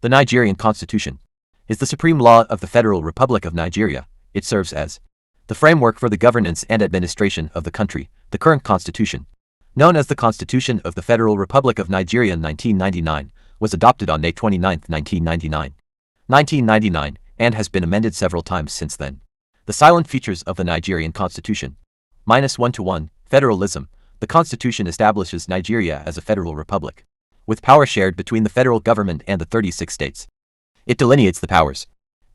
The Nigerian Constitution is the supreme law of the Federal Republic of Nigeria. It serves as the framework for the governance and administration of the country. The current constitution, known as the Constitution of the Federal Republic of Nigeria in 1999, was adopted on May 29, 1999, and has been amended several times since then. The silent features of the Nigerian Constitution. -1-1. Federalism. The Constitution establishes Nigeria as a federal republic, with power shared between the federal government and the 36 states. It delineates the powers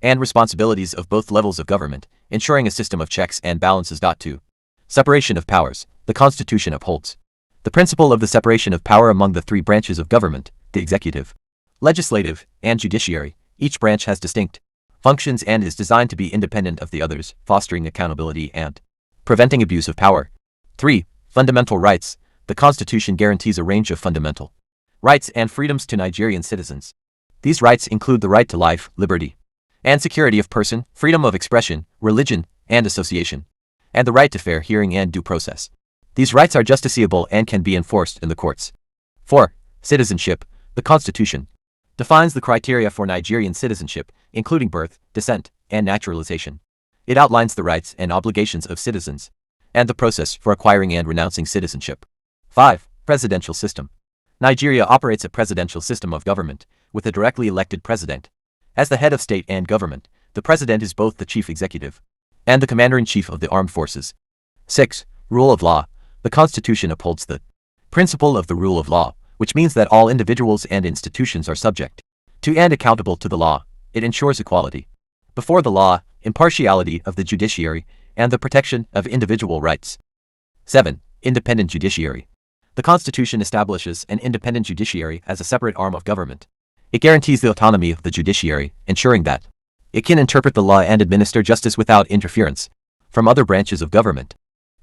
and responsibilities of both levels of government, ensuring a system of checks and balances. 2. Separation of powers. The Constitution upholds the principle of the separation of power among the three branches of government, the executive, legislative, and judiciary. Each branch has distinct functions and is designed to be independent of the others, fostering accountability and preventing abuse of power. 3. Fundamental rights. The Constitution guarantees a range of fundamental rights and freedoms to Nigerian citizens. These rights include the right to life, liberty, and security of person, freedom of expression, religion, and association, and the right to fair hearing and due process. These rights are justiciable and can be enforced in the courts. 4. Citizenship. The Constitution defines the criteria for Nigerian citizenship, including birth, descent, and naturalization. It outlines the rights and obligations of citizens, and the process for acquiring and renouncing citizenship. 5. Presidential system. Nigeria operates a presidential system of government, with a directly elected president. As the head of state and government, the president is both the chief executive and the commander-in-chief of the armed forces. 6. Rule of law. The Constitution upholds the principle of the rule of law, which means that all individuals and institutions are subject to and accountable to the law. It ensures equality before the law, impartiality of the judiciary, and the protection of individual rights. 7. Independent judiciary. The Constitution establishes an independent judiciary as a separate arm of government. It guarantees the autonomy of the judiciary, ensuring that it can interpret the law and administer justice without interference from other branches of government.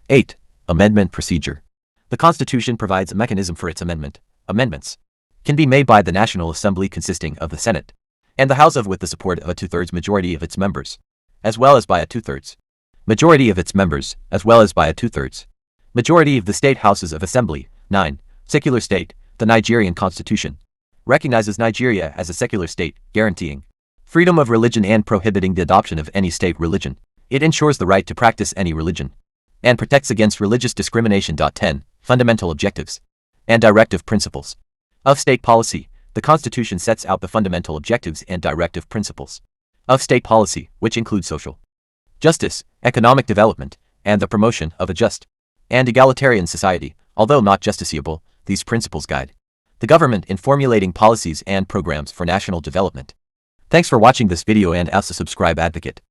8. Amendment procedure. The Constitution provides a mechanism for its amendment. Amendments can be made by the National Assembly, consisting of the Senate and the House with the support of a 2/3 majority of its members, as well as by a 2/3 majority of its members, as well as by a 2/3 majority of the state houses of assembly. 9. Secular state. The Nigerian Constitution recognizes Nigeria as a secular state, guaranteeing freedom of religion and prohibiting the adoption of any state religion. It ensures the right to practice any religion and protects against religious discrimination. 10. Fundamental objectives and directive principles of state policy. The Constitution sets out the fundamental objectives and directive principles of state policy, which include social justice, economic development, and the promotion of a just and egalitarian society. Although not justiciable, these principles guide the government in formulating policies and programs for national development. Thanks for watching this video, and as a subscribe advocate.